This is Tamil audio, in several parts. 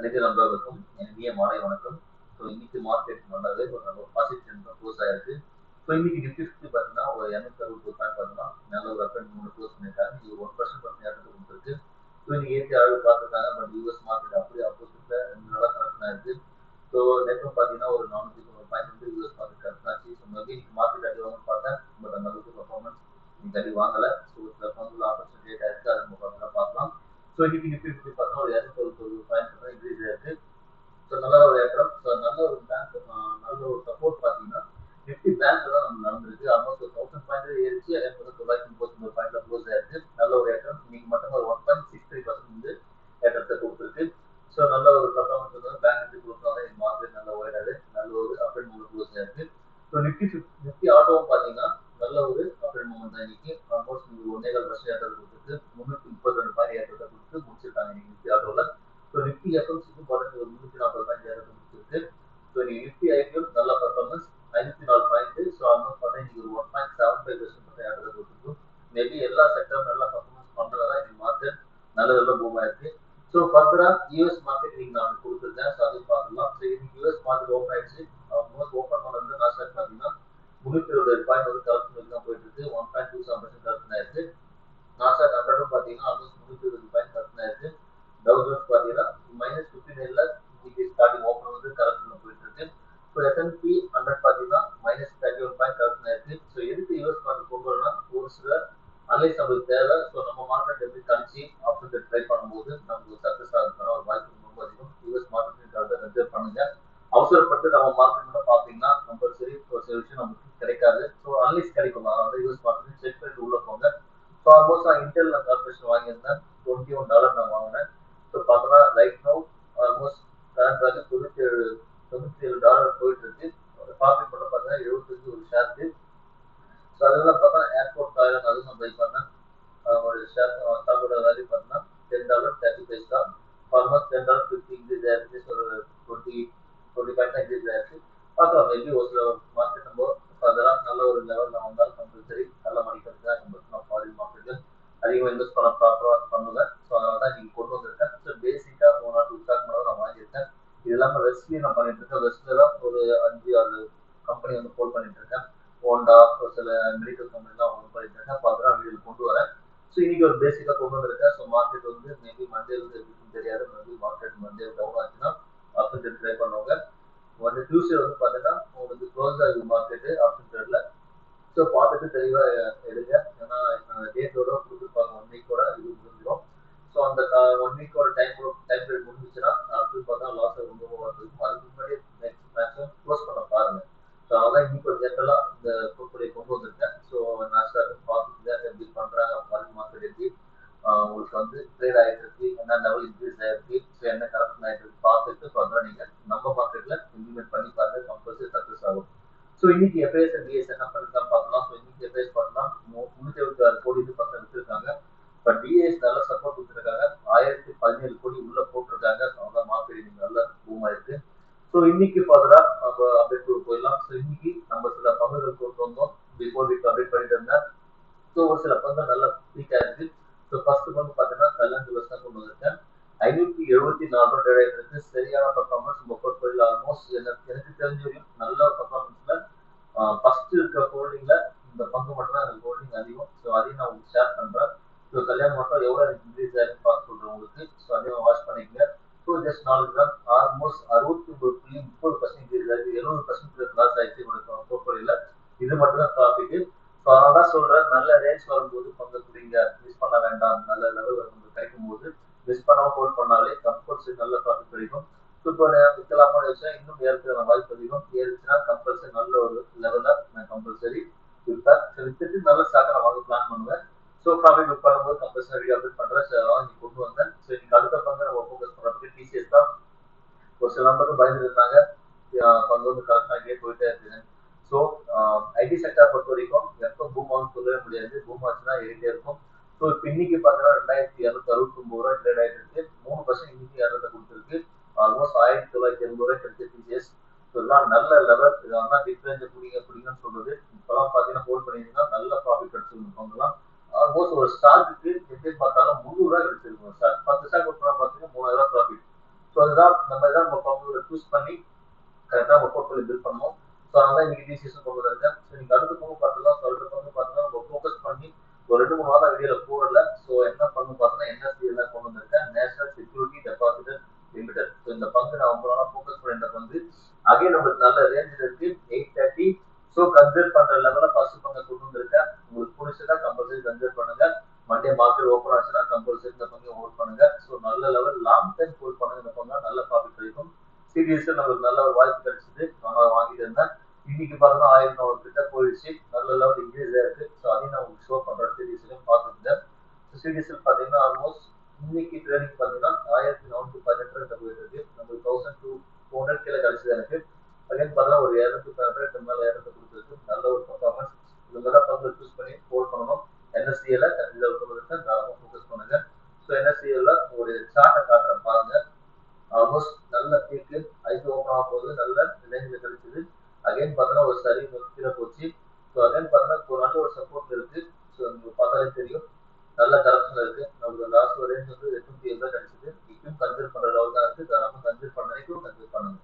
அனைத்து நண்பர்களுக்கும் இனிய மாலை வணக்கம். ஸோ இன்னைக்கு மார்க்கெட் நல்லாவே ஒரு பாசிட்டிவ் ட்ரெண்ட் தான் க்ளோஸ் ஆயிருக்கு. ஸோ இன்னைக்கு நிஃப்டி 50 பார்த்தீங்கன்னா ஒரு 260 பாயிண்ட் பார்த்தீங்கன்னா நல்ல ஒரு அப்டெண்ட் மூணு க்ளோஸ் பண்ணியிருக்காங்க. இது 1% பர்சன்ட் ஏற்றத்தை கொடுத்துருக்கு. ஸோ இன்னைக்கு ஏற்றி அளவு பார்த்துருக்காங்க. பட் யூஎஸ் மார்க்கெட் அப்படியே ஆப்போசிட்ல 2 நாளாக கரெக்ஷன் ஆயிருக்கு. ஸோ நெட்டும் பார்த்தீங்கன்னா ஒரு 400 பாயிண்ட் வந்து யூஎஸ் மார்க்கெட் கரெக்ஷன் ஆச்சு. ஸோ மேபி இன்னைக்கு மார்க்கெட் அடி வாங்கன்னு பார்த்தேன். பட் அந்த அளவுக்கு பர்ஃபார்மன்ஸ் இன்னைக்கு அடி வாங்கலை. ஸோ சில பங்குல ஆப்பர்ச்சுனிட்டி ஆயிருக்கு. அதை நம்ம பார்க்கலாம். ஸோ இன்னைக்கு நிஃப்டி 50 பார்த்தா ஒரு 260 பாயிண்ட் தான் இன்க்ரீஸ் ஆயிருக்கு. ஸோ நல்ல ஒரு ஏற்றம். ஸோ நல்ல ஒரு பேங்க் நல்ல ஒரு சப்போர்ட் பார்த்தீங்கன்னா நிஃப்டி பேங்க்ல தான் நம்ம நடந்திருக்கு. ஆல்மோஸ்ட் ஒரு 1000 பாயிண்ட் ஏறிச்சு. அதே போல 939 பாயிண்ட்ல க்ளோஸ் ஆயிருக்கு. நல்ல ஒரு ஏற்றம். இன்னைக்கு மட்டும் ஒரு 1.63% வந்து ஏற்றத்தை கொடுத்துருக்கு. ஸோ நல்ல ஒரு பர்ஃபார்மன்ஸ் வந்து பேங்க் நிஃப்டி கொடுத்தாங்க. இந்த மார்க்கெட் நல்ல ஓய்டாது. நல்ல ஒரு அப் அண்ட் மூவ் க்ளோஸ் ஆயிருக்கு. ஸோ நிஃப்டி ஆட்டோவும் பார்த்தீங்கன்னா நல்ல ஒரு அப் அண்ட் மூவ்மெண்ட் தான் இன்னைக்கு. ஆல்மோஸ்ட் 1.25% ஏற்றத்தை கொடுத்துருக்கு. 332 பாயிண்ட் ஏற்றத்தை கொடுத்து முடிச்சிருக்காங்க இன்னைக்கு நிஃப்டி ஆட்டோவில். ஸோ நிஃப்டி எஃப்எம்சிக்கு குறைஞ்ச ஒரு 340 பாயிண்ட் ஏற்றத்தை முடிச்சிருக்கு. ஸோ இன்னைக்கு நிஃப்டி ஐபிஎல் நல்ல பர்ஃபார்மன்ஸ் 504 பாயிண்ட். ஸோ ஆல்மோஸ்ட் பார்த்தா இன்னைக்கு ஒரு 1.75% ஏற்றத்தை கொடுத்துருக்கு. மேபி எல்லா செக்டரும் நல்லா பர்ஃபார்மன்ஸ் பண்றதா இன்னைக்கு மார்க்கெட் நல்ல நல்ல பூம் ஆயிருக்கு. ஸோ ஃபர்தரா யூஎஸ் மார்க்கெட் இன்னைக்கு நான் கொடுத்துருக்கேன். ஸோ அதையும் பார்க்கலாம். ஸோ இன்னைக்கு யூஎஸ் மார்க்கெட் ஓப்பன் ஆயிடுச்சு. ஆல்மோஸ்ட் ஓப்பன் பண்ணது நாஸ்டாக் பார்த்தீங்கன்னா 320 பாயிண்ட் வந்து கரெக்ஷன் தான் போயிட்டு இருக்கு. 1.27% கரெக்ஷன் ஆயிருக்கு. நாஸ்டாக் 100 பார்த்தீங்கன்னா ஆல்மோஸ்ட் 320 பாயிண்ட் கரெக்ஷன் ஆயிருக்கு. டவு ஜோன்ஸ் பார்த்தீங்கன்னா -59ல இன்னைக்கு ஸ்டார்டிங் ஓப்பன் வந்து கரெக்ஷன் போயிட்டு இருக்கு. ஸோ S&P 100 பார்த்தீங்கன்னா -31 பாயிண்ட் கரெக்ஷன் ஆயிருக்கு. ஸோ எதுக்கு யூஎஸ் மார்க்கெட் கொண்டு வரலாம் ஒரு சில அனலைஸ் நம்மளுக்கு தேவை. ஸோ நம்ம மார்க்கெட் எப்படி கணிச்சு ஆப்ஷன் ட்ரை பண்ணும்போது நமக்கு சக்சஸ் ஆகிறதுக்கான ஒரு வாய்ப்பு ரொம்ப அதிகம். யூஎஸ் மார்க்கெட் கன்சிடர் பண்ணுங்க. அவசரப்பட்டு நம்ம மார்க்கெட் பார்த்தீங்கன்னா கம்பல்சரி ஒரு சில விஷயம் நமக்கு கிடைக்காது. ஸோ அனலைஸ் கிடைக்கும். அதாவது யூஎஸ் மார்க்கெட் செக் பண்ணிட்டு உள்ள போங்க. ஸோ ஆல்மோஸ்ட் நான் இன்டெல் கார்பரேஷன் வாங்கியிருந்தேன். $21 நான் வாங்கினேன். ஸோ பார்த்தோன்னா right now almost current value $97 போயிட்டு இருக்கு. ப்ராஃபிட் மட்டும் பார்த்தீங்கன்னா 75 ஒரு ஷேருக்கு. ஸோ அதெல்லாம் பார்த்தா ஏர்போர்ட் காயில் அதுவும் நான் பை பண்ணேன். ஒரு ஷேர் ஸ்டாக்கோட வேல்யூ பார்த்தீங்கன்னா $10.30 தான். ஆல்மோஸ்ட் $10.50 இன்க்ரீஸ் ஆயிருக்கு. ஒரு 20 பாயிண்ட் தான் இன்க்ரீஸ் ஆயிருக்கு. பார்க்கலாம். மேபி ஒரு சில மார்க்கெட் நம்ம அதெல்லாம் நல்ல ஒரு லெவலில் வந்தாலும் கம்பல்சரி நல்ல மணி கிடைச்சா நான் ஃபாரின் மார்க்கெட்டு அதிகமாக இன்வெஸ்ட் பண்ண ப்ராப்பராக பண்ணுவேன். ஸோ அதனால தான் நீங்கள் கொண்டு வந்திருக்கேன். ஸோ பேசிக்காக 1 or 2 ஸ்டாக் மட்டும் நான் வாங்கியிருக்கேன். இது இல்லாமல் வெஸ்ட்லேயும் நான் பண்ணிட்டு இருக்கேன். வெஸ்ட்ல தான் ஒரு 5-6 கம்பெனி வந்து ஹோல்ட் பண்ணிட்டு இருக்கேன். ஹோண்டா ஒரு சில மெடிக்கல் கம்பெனிலாம் ஹோல்ட் பண்ணிட்டு இருக்கேன். பார்த்தா வீடியோ கொண்டு வரேன். ஸோ இன்னைக்கு ஒரு பேசிக்காக கொண்டு வந்திருக்கேன். ஸோ மார்க்கெட் வந்து மேபி மண்டே வந்து எப்படின்னு தெரியாது. மேபி மார்க்கெட் மண்டே டவுன் ஆச்சுன்னா ஆப்ஷன் ட்ரை பண்ணுவாங்க. வந்து டியூஸ்டே வந்து பார்த்தீங்கன்னா உங்களுக்கு க்ளோஸ் ஆகுது மார்க்கெட்டு ஆப்ஷன் ட்ரேட்ல. ஸோ பார்த்துட்டு தெளிவாக எடுங்க. ஏன்னா டேட்டோட கொடுத்துருப்பாங்க 1 வீக்கோட இது முடிஞ்சிடும். ஸோ அந்த 1 வீக்கோட டைம் பீரியட் முடிஞ்சிச்சுன்னா அடுத்து பார்த்தா லாஸ் ரொம்ப வந்துருக்கும். அதுக்கு முன்னாடி மேக்ஸிமம் க்ளோஸ் பண்ண பாருங்க. ஸோ அதான் இன்னைக்கு ஒரு ஜென்ரலாக இந்த போர்ட்ஃபோலியோ கொண்டு வந்திருக்கேன். ஸோ நாஸ்டாக் பார்த்துட்டு எப்படி பண்ணுறாங்க ஃபாரின் மார்க்கெட் எப்படி உங்களுக்கு வந்து ட்ரேட் ஆகிட்டு இருக்கு, என்ன லெவல் இன்க்ரீஸ் ஆயிருக்கு, ஸோ என்ன கரெக்ஷன் ஆகிட்டு இருக்கு பார்த்துட்டு ஃபர்தராக நீங்கள் நம்ம மார்க்கெட்டில் இம்ப்ளிமெண்ட் பண்ணி பாருங்க. கம்பல்சரி சக்ஸஸ் ஆகும். ஸோ இன்னைக்கு எஃப்ஐஎஸ் அண்ட் டிஎஸ் என்ன பண்ணிருக்கான்னு பார்க்கலாம். ஸோ இன்னைக்கு எஃப்ஐஎஸ் பார்த்தா 376 கோடி இது பக்கம் விட்டுருக்காங்க. பட் டிஎஸ் நல்ல சப்போர்ட் கொடுத்துருக்காங்க. 1017 கோடி உள்ள போட்டிருக்காங்க. அதான் மார்க்கெட் இன்னைக்கு நல்ல பூம் ஆயிருக்கு. ஸோ இன்னைக்கு ஃபர்தரா நம்ம அப்டேட் போயிடலாம். ஸோ இன்னைக்கு நம்ம சில பங்குகள் கொண்டு வந்தோம். பிஃபோர் வீக் அப்டேட் பண்ணிட்டு இருந்தேன். ஸோ ஒரு சில பங்கு நல்ல வீக் ஆயிருக்கு. ஸோ ஃபர்ஸ்ட் பங்கு பார்த்தீங்கன்னா கல்யாண் ஜுவல்ஸ் தான் கொண்டு வந்திருக்கேன். 574 ட்ரேட் ஆயிட்டு இருக்கு. சரியான பர்ஃபார்மன்ஸ் போர்ட்ஃபோலியோ ஆல்மோஸ்ட் எனக்கு தெரிஞ்ச வரையும் நல்ல பர்ஃபார்மன்ஸ்ல ஃபர்ஸ்ட் இருக்கிற ஹோல்டிங்ல இந்த பங்கு மட்டும் தான் எனக்கு ஹோல்டிங் அதிகம். ஸோ அதையும் நான் உங்களுக்கு ஷேர் பண்றேன். ஸோ கல்யாணம் மட்டும் எவ்வளோ எனக்கு இன்க்ரீஸ் ஆயிருக்கு பார்த்து சொல்றேன் உங்களுக்கு. ஸோ அதையும் வாட்ச் பண்ணிக்கங்க. ஸோ ஜஸ்ட் நாளைக்கு தான் ஆல்மோஸ்ட் 69.30% இன்க்ரீஸ் ஆயிருக்கு. 70% கிளாஸ் ஆயிடுச்சு என்னோட போர்ட்ஃபோலியோல. இது மட்டும் தான் ப்ராஃபிட். ஸோ அதனால தான் சொல்றேன், நல்ல ரேஞ்ச் வரும்போது பங்கு குடிங்க. மிஸ் பண்ண வேண்டாம். நல்ல லெவல் உங்களுக்கு கிடைக்கும் போது மிஸ் பண்ணாம ஹோல்ட் பண்ணாலே கம்பல்சரி நல்ல ப்ராஃபிட் கிடைக்கும். ஸோ இப்போ விற்கலாமா வச்சா இன்னும் ஏற்கனவே வாய்ப்பு அதிகம். ஏறிச்சுன்னா கம்பல்சரி நல்ல ஒரு லெவலில் நான் கம்பல்சரி விற்பேன். ஸோ வித்துட்டு நல்ல ஸ்டாக்கை நான் வாங்க பிளான் பண்ணுவேன். ஸோ ப்ராஃபிட் புக் பண்ணும்போது கம்பல்சரி அப்டேட் பண்றேன். ஸோ வாங்கி கொண்டு வந்தேன். ஸோ இன்னைக்கு அடுத்த பங்கு நம்ம ஃபோக்கஸ் பண்ணுறதுக்கு டிசிஎஸ் தான். ஒரு சில நம்பருக்கு பயந்து இருந்தாங்க. பங்கு வந்து கரெக்டாக போயிட்டே இருக்குது. ஸோ ஐடி செக்டர் பொறுத்த வரைக்கும் எப்போ பூம் ஆகும்னு சொல்லவே முடியாது. பூம் ஆச்சுன்னா ஏறிட்டே இருக்கும். ஸோ இப்போ இன்னைக்கு பார்த்தீங்கன்னா 2269 ட்ரேட் ஆயிட்டு இருக்கு. 3% இன்னைக்கு ஏறதை கொடுத்துருக்கு. ஆல்மோஸ்ட் 1980 கிடைச்ச டிசிஎஸ். ஸோ இதெல்லாம் நல்ல லெவல். இதெல்லாம் டிஃபரன்ஸ் பிடிங்கன்னு சொல்றது. இப்பெல்லாம் பார்த்தீங்கன்னா ஹோல்ட் பண்ணிங்கன்னா நல்ல ப்ராஃபிட் கிடைச்சிருக்கும் பங்குலாம். ஆல்மோஸ்ட் ஒரு ஸ்டாக்கு எப்படி பார்த்தாலும் 300 கிடைச்சிருக்கும். 10 ஸ்டாக் பார்த்தீங்கன்னா 3000 ப்ராஃபிட். ஸோ அதுதான் சூஸ் பண்ணி கரெக்டாக நம்ம போர்ட்ஃபோலியோ பில்ட் பண்ணணும். ஸோ அதனால இன்னைக்கு டிசிஷன் கொண்டு வந்திருக்கேன். ஸோ இன்னைக்கு அடுத்த பங்கு பார்த்தலாம். ஸோ அடுத்த பங்கு பார்த்தீங்கன்னா நம்ம ஃபோக்கஸ் பண்ணி ஒரு 2-3 வாரம் வீடியோல போடல. ஸோ என்ன பண்ணு பார்த்தீங்கன்னா என்எஸ்சி எல்லாம் கொண்டு வந்திருக்கேன். National security depositor limited. So இந்த பங்கு நான் ரொம்ப நாளாக ஃபோக்கஸ் பண்ணியிருந்த பங்கு. அகைன் நம்மளுக்கு நல்ல ரேஞ்சில் இருக்கு 830. ஸோ கன்சிடர் பண்ற லெவலில் ஃபர்ஸ்ட் பங்கு கொண்டு வந்திருக்கேன். உங்களுக்கு பிடிச்சதா கம்பல்சரி கன்சிடர் பண்ணுங்க. மண்டே மார்க்கெட் ஓப்பன் ஆச்சுன்னா கம்பல்சரி இந்த பங்கு ஹோல்ட் பண்ணுங்க. ஸோ நல்ல லெவல் லாங் டைம் ஹோல்ட் பண்ணுங்க. இந்த பங்கு நல்ல ப்ராஃபிட் கிடைக்கும். சீரியஸா நம்மளுக்கு நல்ல ஒரு வாய்ப்பு கிடைச்சது. நான் வாங்கிட்டு இருந்தேன். இன்னைக்கு பார்த்தா 1000 கிட்ட போயிடுச்சு. நல்ல லெவல் இன்க்ரீஸ் ஆயிருக்கு. ஸோ அதையும் நான் உங்களுக்கு ஷோ பண்றேன். சீரியஸ்லையும் பார்த்துருங்க. சீரியஸில் பார்த்தீங்கன்னா ஆல்மோஸ்ட் இன்னைக்கு ட்ரேடிங் பார்த்தீங்கன்னா 1418 கிட்ட போயிட்டு இருக்கு. நம்மளுக்கு 1200 கீழே கிடைச்சது எனக்கு. அகைன் பார்த்தா ஒரு 200 மேல 200 கொடுத்துருக்கு. நல்ல ஒரு பர்ஃபார்மன்ஸ். இந்த மாதிரி பங்கு சூஸ் பண்ணி ஹோல்ட் பண்ணணும். என்எஸ்சிஎல் இதில் தாராளமாக ஃபோக்கஸ் பண்ணுங்க. ஸோ என்எஸ்சிஎல்ல ஒரு சார்ட்டை காட்டுறேன் பாருங்க. ஆல்மோஸ்ட் நல்ல பீக்கு ஐந்து ஓப்பன் ஆகும் போது நல்ல ரேஞ்சில் கிடைச்சது. அகைன் பார்த்தோன்னா ஒரு சரி கீழே போச்சு. ஸோ அகைன் பார்த்தோன்னா ஒரு நல்ல ஒரு சப்போர்ட் இருக்கு. ஸோ உங்களுக்கு பார்த்தாலே தெரியும் நல்ல கரெக்ஷன் இருக்கு. நமக்கு லாஸ்ட் ஒரு ரேஞ்ச் வந்து 870 கிடைச்சது. இப்பயும் கன்சிடர் பண்ற அளவு தான் இருக்கு. தாராளமாக கன்சிடர் பண்ண வரைக்கும் கன்சிடர் பண்ணுங்க.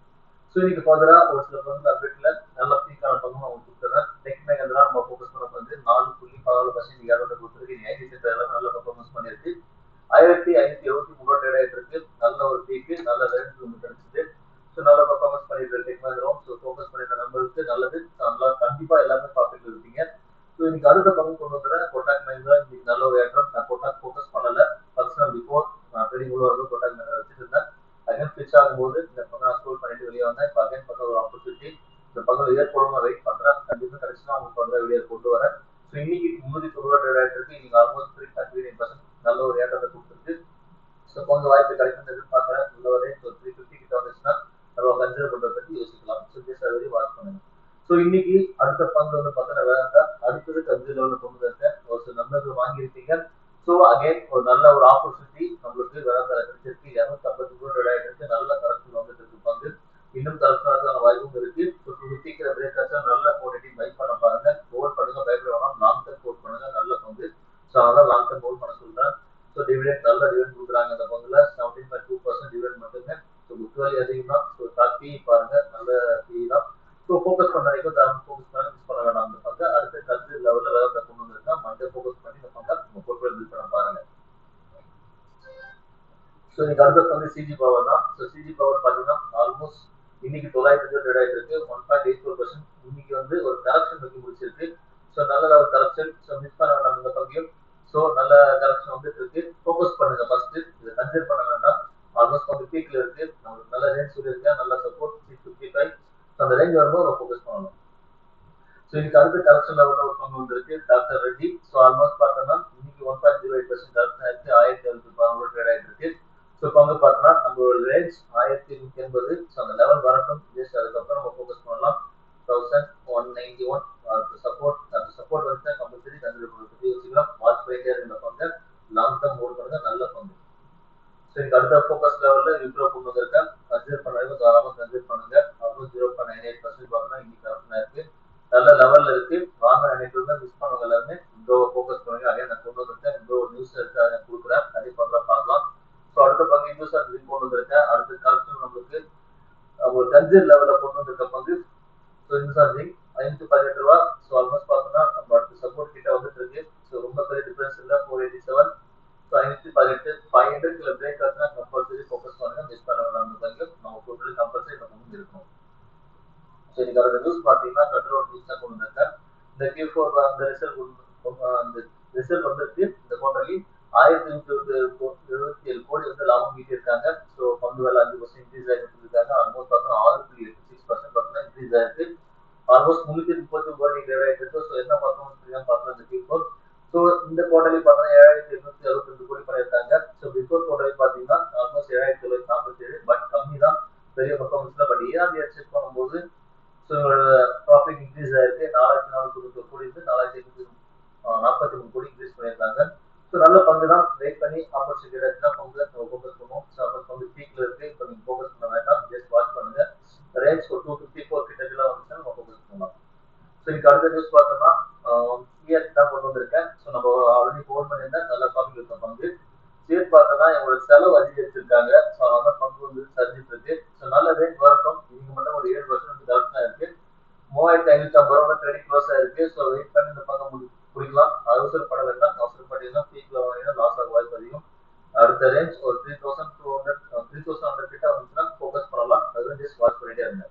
ஸோ இன்னைக்கு ஃபர்தரா ஒரு சில பங்கு அப்டேட்ல நல்ல பீக்கான பங்கு நான் உங்களுக்கு கொடுத்துறேன். டெக்னிக் எல்லாம் நம்ம ஃபோக்கஸ் பண்ண வந்து 4.14% ஏறத்தை கொடுத்துருக்கு. ஐடி செக்டர் எல்லாம் நல்ல பர்ஃபார்மன்ஸ் பண்ணிருக்கு. 1573 ட்ரேட் ஆயிட்டு இருக்கு. நல்ல ஒரு பீக்கு நல்ல ரேஞ்ச் ஒன்று கிடைச்சது. ஸோ நல்ல பர்ஃபார்மன்ஸ் பண்ணிட்டு இருக்கு. ஸோ ஃபோக்கஸ் பண்ணிருந்த நம்பருக்கு நல்லது. நல்லா கண்டிப்பா எல்லாமே ப்ராஃபிட்ல இருப்பீங்க. ஸோ இன்னைக்கு அடுத்த பங்கு கொண்டு வந்துடுறேன். கொட்டாக் மஹிந்திரா இன்னைக்கு நல்ல ஒரு ஏற்றம். நான் கொட்டாக் ஃபோக்கஸ் பண்ணல. ஃபர்ஸ்ட் நான் பிஃபோர் நான் ட்ரேடிங் உள்ள வந்து கொட்டாக் மஹிந்திரா வச்சுட்டு இருந்தேன். அகைன் ஸ்விட்ச் ஆகும்போது இந்த பங்கு நான் ஸ்கோர் பண்ணிட்டு வெளியே வந்தேன். இப்போ அகைன் பண்ண ஒரு ஆப்பர்ச்சுனிட்டி. இந்த பங்கு ஏற்படும் நான் வெயிட் பண்றேன். கண்டிப்பா கிடைச்சுன்னா உங்களுக்கு வந்து வீடியோ கொண்டு வரேன். ஸோ இன்னைக்கு 390 ட்ரேட் ஆயிட்டு இருக்கு. இன்னைக்கு ஆல்மோஸ்ட் 3.39% நல்ல ஒரு ஏற்றத்தை கொடுத்துருக்கு. ஸோ கொஞ்சம் வாய்ப்பு கிடைக்கும் எதிர்பார்க்குறேன். உள்ள ஒரு 350 கிட்ட வந்துச்சுன்னா நம்ம கன்சிடர் பண்றத பத்தி யோசிக்கலாம். ஸோ ஜஸ்ட் அதை வாட்ச் பண்ணுங்க. ஸோ இன்னைக்கு அடுத்த பங்கு வந்து பார்த்தீங்கன்னா வேண்டாம். அடுத்தது கன்சிடர் லெவலில் கொண்டு வந்திருக்கேன். ஒரு சில நம்பர்கள் வாங்கியிருக்கீங்க. ஸோ அகைன் ஒரு நல்ல ஒரு ஆப்பர்ச்சுனிட்டி நம்மளுக்கு வேண்டாம் கிடைச்சிருக்கு. 253 ட்ரேட் ஆயிட்டு இருக்கு. நல்ல கரெக்ஷன் வந்துட்டு இருக்கு பங்கு. இன்னும் கரெக்டான வாய்ப்பும் இருக்கு. ஸோ 250 பிரேக் ஆச்சா நல்ல குவாலிட்டி பை பண்ண பாருங்க. ஹோல்ட் பண்ணுங்க. பயப்பட வேணாம். லாங் டர்ம் ஹோல்ட் பண்ணுங்க. நல்ல பங்கு. ஸோ அதனால லாங் டர்ம் ஹோல்ட் பண்ண சொல்றேன். ஸோ டிவிடெண்ட் நல்ல டிவிடெண்ட் கொடுக்குறாங்க அந்த பங்குல 17.2% டிவிடெண்ட் மட்டுமே. ஸோ புக் வேல்யூ அதிகம் தான். ஸோ பி பாருங்க நல்ல பி தான். ஸோ ஃபோக்கஸ் பண்ண வரைக்கும் தாராளமாக ஃபோக்கஸ் பண்ண மிஸ் பண்ண வேணாம் அந்த பங்கை. அடுத்த கல்ச்சர் லெவலில் வேலை கொண்டு வந்திருக்கா மண்டே ஃபோக்கஸ் பண்ணி இந்த பங்கை உங்க போர்ட்ஃபோலியோ பில்ட் பண்ண பாருங்க. ஸோ இன்னைக்கு அடுத்த பங்கு சிஜி பவர் தான். ஸோ சிஜி பவர் பார்த்தீங்கன்னா ஆல்மோஸ்ட் இன்னைக்கு 900 ட்ரேட் ஆயிட்டு இருக்கு. 1.84%. இன்னைக்கு வந்து ஒரு கரெக்ஷன் நோக்கி முடிச்சிருக்கு. ஸோ நல்ல ஒரு கரெக்ஷன். ஸோ மிஸ் பண்ண வேண்டாம் இந்த பங்கையும். ஸோ நல்ல கரெக்ஷன் வந்துட்டு இருக்கு. ஃபோக்கஸ் பண்ணுங்க ஃபர்ஸ்ட். இதை கன்சிடர் பண்ண வேண்டாம். ஆல்மோஸ்ட் கொஞ்சம் பீக்ல இருக்கு. நம்மளுக்கு நல்ல ரேஞ்ச் சொல்லியிருக்கேன். நல்ல சப்போர்ட் 655. அந்த ரேஞ்ச் வரும்போது நம்ம ஃபோக்கஸ் பண்ணணும். ஸோ இன்னைக்கு அடுத்த கரெக்ஷன் லெவலில் ஒரு பங்கு வந்திருக்கு டாக்டர் ரெட்டி. ஸோ ஆல்மோஸ்ட் பார்த்தோம்னா இன்னைக்கு 1.08% கரெக்ஷன் ஆயிருக்கு. 1712 ட்ரேட் ஆயிட்டு இருக்கு. ஸோ பங்கு பார்த்தோம்னா நம்மளோட ரேஞ்ச் 1180. ஸோ அந்த லெவல் வரட்டும். ஜஸ்ட் அதுக்கப்புறம் நம்ம ஃபோக்கஸ் பண்ணலாம். 1191 சப்போர்ட். அந்த சப்போர்ட் வந்து கம்பல்சரி கன்சிடர் பண்ண பற்றி யோசிக்கலாம். வாட்ச் பண்ணிட்டே இருந்த பங்கு லாங் டர்ம் ஹோல்ட் பண்ணுங்க. நல்ல பங்கு. ஸோ இன்னைக்கு அடுத்த ஃபோக்கஸ் லெவலில் விப்ரோ கொண்டு வந்திருக்கேன். கன்சிடர் பண்ணாலும் தாராளமாக கன்சிடர் பண்ணுங்க. அப்புறம் 0.98% பார்த்தோம்னா இன்னைக்கு கரெக்ஷன் இருக்கு. நல்ல லெவல்ல இருக்கு. வாங்க நினைக்கிறவங்க மிஸ் பண்ணவங்க எல்லாருமே விப்ரோவை ஃபோக்கஸ் பண்ணுங்க. அதே நான் கொண்டு வந்திருக்கேன். விப்ரோ நியூஸ் இருக்கு. அதை கொடுக்குறேன். அதே பக்கம் பார்க்கலாம். ஸோ அடுத்த பங்கு நியூஸ் அது கொண்டு வந்திருக்கேன். அடுத்த கரெக்ஷன் நம்மளுக்கு ஒரு கன்சிடர் லெவலில் கொண்டு வந்திருக்க பங்கு. ஸோ இன்சார்ஜிங் 518 ரூபா. ஸோ ஆல்மோஸ்ட் பார்த்தோம்னா நம்ம அடுத்த சப்போர்ட் கிட்ட வந்துட்டு இருக்கு. ஸோ ரொம்ப பெரிய டிஃபரன்ஸ் இல்லை. 487. ஸோ 518 500 கிலோ பிரேக் ஆச்சுன்னா கம்பல்சரி ஃபோக்கஸ் பண்ணுங்க. மிஸ் பண்ண வேண்டாம் அந்த பங்கு. நம்ம போட்டு கம்பல்சரி நம்ம முன் இருக்கணும். ஸோ இன்னைக்கு அதோட நியூஸ் பார்த்தீங்கன்னா கண்ட்ரோல் நியூஸ் தான் கொண்டு வந்திருக்கேன். இந்த Q4 அந்த ரிசல்ட் வந்துருக்கு. இந்த குவார்டர்லி 1177 கோடி வந்து லாபம் ஈட்டியிருக்காங்க. ஸோ பங்கு வேலை 5% இன்க்ரீஸ் ஆகிட்டு இருக்காங்க. ஆல்மோஸ்ட் பார்த்தோம்னா 6.86% பார்த்தோம்னா இன்க்ரீஸ் ஆயிருக்கு. ஆல்மோஸ்ட் 339 கோடி ட்ரேட் ஆயிட்டு இருக்கு. ஸோ என்ன பர்ஃபார்மன்ஸ் பார்த்தோம் இந்த Q4. ஸோ இந்த குவார்டர்லி பார்த்தோம்னா 7862 கோடி பண்ணியிருக்காங்க. ஸோ பிஃபோர் குவார்டர்லி பார்த்தீங்கன்னா ஆல்மோஸ்ட் 7947. பட் கம்மி தான். பெரிய பர்ஃபார்மன்ஸ்ல. பட் இயர் செக் பண்ணும்போது ஸோ ப்ராஃபிட் இன்க்ரீஸ் ஆயிருக்கு. 4490 கோடி இருந்து 4543 கோடி இன்க்ரீஸ் பண்ணியிருக்காங்க. ஸோ நல்ல பங்கு தான். வெயிட் பண்ணி ஆப்பர்ச்சுனிட்டி கிடைச்சுன்னா பங்கு நம்ம ஃபோக்கஸ் பண்ணுவோம். ஸோ அப்போ பங்கு பீக்ல இருக்கு. இப்போ நீங்க ஃபோக்கஸ் பண்ண வேண்டாம். ஜஸ்ட் வாட்ச் பண்ணுங்க. ரேஞ்ச் ஒரு 254 கிட்டலாம் வந்துச்சுன்னா நம்ம ஃபோக்கஸ் பண்ணலாம். ஸோ இன்னைக்கு அடுத்த நியூஸ் பார்த்தோம்னா சிஎஸ் தான் கொண்டு வந்திருக்கேன். ஸோ நம்ம ஆல்ரெடி ஃபோன் பண்ணியிருந்தேன். நல்ல ப்ராஃபிட் இருக்க பங்கு. சிஎஸ் பார்த்தோம்னா எங்களோட செலவு அதிகரிச்சிருக்காங்க. ஸோ அதனால பங்கு வந்து சரிஞ்சிட்டு இருக்கு. ஸோ நல்ல ரேஞ்ச் வரட்டும். ஒரு 3200 3100 கிட்ட வந்துச்சுன்னா ஃபோக்கஸ் பண்ணலாம். அது ஜஸ்ட் வாட்ச் பண்ணிட்டே இருங்க.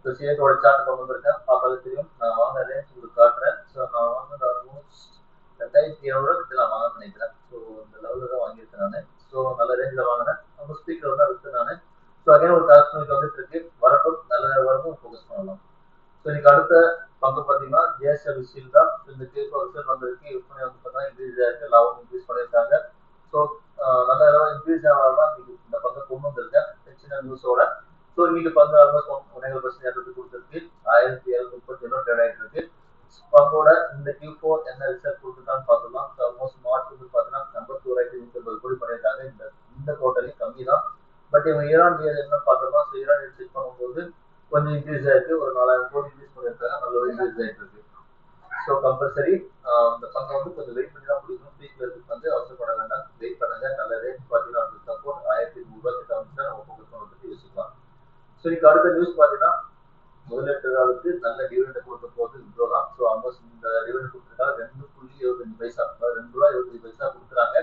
ஸோ சிஏக்கோட சார்ட் கொண்டு வந்திருக்கேன், பார்த்தாலே தெரியும். நான் வாங்க ரேஞ்ச் உங்களுக்கு காட்டுறேன். ஸோ நான் வாங்கினது ஆல்மோஸ்ட் 2700 கிட்ட நான் வாங்கன்னு நினைக்கிறேன். ஸோ இந்த லெவலில் தான் வாங்கியிருக்கேன் நான். ஸோ நல்ல ரேஞ்சில் வாங்கினேன். நம்ம ஸ்பீக்கர் தான் இருக்கு நான். ஸோ அகைன் ஒரு கஸ்டமருக்கு வந்துட்டு இருக்கு, வரட்டும், நல்ல வரட்டும், ஃபோக்கஸ் பண்ணலாம். ஸோ இன்னைக்கு அடுத்த பங்கு பார்த்தீங்கன்னா ஜேஎஸ்டபிள்யூ ஸ்டீல் தான். இந்த கேஸ் ரிசல்ட் வந்திருக்கு, விற்பனை வந்து பார்த்தீங்கன்னா இன்க்ரீஸ் ஆயிருக்கு, லாபம் இன்க்ரீஸ் பண்ணியிருக்காங்க. ஸோ நல்ல அளவு இன்க்ரீஸ் ஆனால் தான் இன்னைக்கு இந்த பங்கு கொண்டு வந்திருக்கேன் சின்ன நியூஸோட. ஸோ இன்னைக்கு பங்கு ஆல்மோஸ்ட் 1% ஏற்றத்துக்கு கொடுத்துருக்கு, 1730 ட்ரேட் ஆகிட்டு இருக்கு. பங்கோட இந்த Q4 என்ன ரிசல்ட் கொடுத்துருக்கான்னு பார்த்துக்கலாம். ஆல்மோஸ்ட் மார்ச் வந்து பார்த்தீங்கன்னா 51,150 கோடி பண்ணியிருக்காங்க. இந்த குவார்டர்லி கம்மி தான். பட் இவங்க ஈரான் இயர் என்ன பார்த்தோம்னா, ஈரான் இயர் செக் பண்ணும்போது கொஞ்சம் இன்க்ரீஸ் ஆயிருக்கு, ஒரு 4000 கோடி இன்க்ரீஸ் பண்ணியிருக்காங்க, நல்ல ஒரு இன்க்ரீஸ் ஆயிட்டு இருக்கு. ஸோ கம்பல்சரி இந்த பங்கு வந்து கொஞ்சம் வெயிட் பண்ணி தான் பிடிக்கணும். பீக்ல இருக்கு வந்து அவசரப்பட வேண்டாம், வெயிட் பண்ணுங்க. நல்ல ரேஞ்ச் பார்த்தீங்கன்னா சப்போர்ட் 1300 கிட்ட வந்து நம்ம ஃபோக்கஸ் பண்ண பற்றி யோசிக்கலாம். ஸோ இன்னைக்கு அடுத்த நியூஸ் பார்த்தீங்கன்னா முதலீட்டாளருக்கு நல்ல டிவிடெண்ட் கொடுக்க போது விப்ரோ தான். ஸோ ஆல்மோஸ்ட் இந்த டிவிடெண்ட் கொடுத்துருக்காங்க 2.75 பைசா, ₹2.25 கொடுக்குறாங்க,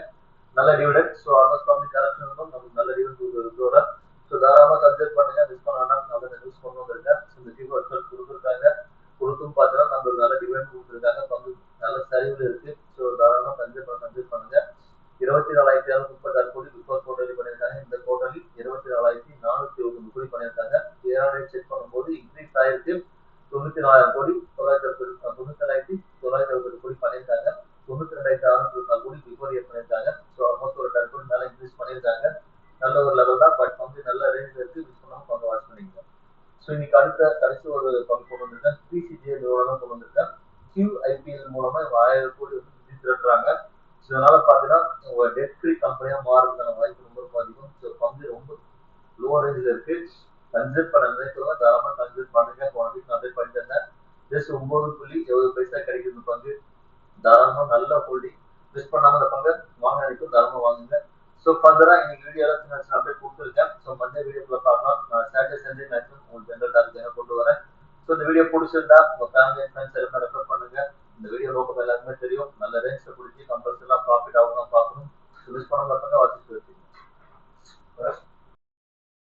நல்ல டிவிடெண்ட். ஸோ ஆல்மோஸ்ட் கம்மி கரெக்ஷன் நமக்கு நல்ல டிவிடெண்ட் கொடுக்குற விப்ரோ தான். ஸோ தாராளமாக கன்சிடர் பண்ணுங்க, மிஸ் பண்ண வேண்டாம். நல்ல நியூஸ் கொண்டு வந்திருக்கேன். ஸோ இந்த டிவி ரிசல்ட் கொடுத்துருக்காங்க, கொடுத்தும் பார்த்தீங்கன்னா நம்மளுக்கு நல்ல டிவிடெண்ட் கொடுத்துருக்காங்க, பங்கு நல்ல சரிவில் இருக்கு. ஸோ தாராளமாக கன்சிடர் பண்ணுங்க. 24,636 கோடி பிஃபோர் குவார்டர்லி பண்ணியிருக்காங்க. இந்த குவார்டர்லி 24,421 கோடி பண்ணியிருக்காங்க. ஏஆர்ஐ செக் பண்ணும்போது இன்க்ரீஸ் ஆயிருக்கு, 94,000 கோடி 97,960 கோடி பண்ணியிருக்காங்க. 92,624 கோடி பிஃபோர் இயர் பண்ணியிருக்காங்க. ஸோ ஆல்மோஸ்ட் ஒரு 10 கோடி மேலே இன்க்ரீஸ் பண்ணியிருக்காங்க. நல்ல ஒரு லெவல் தான். பட் பங்கு நல்ல ரேஞ்சில் இருக்கு, மிஸ் பண்ணாமல் பங்கு வாட்ச் பண்ணிக்கலாம். ஸோ இன்னைக்கு அடுத்த கடைசி ஒரு பங்கு கொண்டு வந்திருக்கேன், பிசிஜிஐ நிறுவனம் கொண்டு வந்திருக்கேன். QIPL மூலமா 1000 கோடி வந்து நிதி திரட்டுறாங்க. ஸோ அதனால பார்த்தீங்கன்னா உங்க டெட் ஃப்ரீ கம்பெனியா மாறுறதுக்கான வாய்ப்பு ரொம்ப அதிகம். ஸோ பங்கு ரொம்ப லோ ரேஞ்சில் இருக்கு, கன்சிடர் பண்ண நினைக்கிறவங்க தாராளமாக கன்சிடர் பண்ணுங்க. போன வீக் நான் அப்டேட் பண்ணிட்டேங்க, ஜஸ்ட் 9.70 பைசா கிடைக்குது பங்கு, தாராளமாக நல்ல ஹோல்டிங், மிஸ் பண்ணாம அந்த பங்கை வாங்க நினைக்கும், தாராளமாக வாங்குங்க. ஸோ ஃபர்தரா இன்னைக்கு வீடியோல சின்ன அப்டேட் கொடுத்துருக்கேன். ஸோ மண்டே வீடியோக்குள்ள பார்க்கலாம். நான் சாட்டர்டே சண்டே மேக்ஸிமம் உங்களுக்கு ஜென்ரல் டாபிக் என்ன கொண்டு வரேன். ஸோ இந்த வீடியோ பிடிச்சிருந்தா உங்க ஃபேமிலி அண்ட் ஃப்ரெண்ட்ஸ் எல்லாமே ரெஃபர் பண்ணுங்க. இந்த வீடியோ நோக்கம் எல்லாருமே தெரியும், நல்ல ரேஞ்ச்ல பிடிச்சி கம்பல்சரி ப்ராஃபிட் ஆகும் தான் பார்க்கணும். மிஸ் பண்ணாம வாட்சி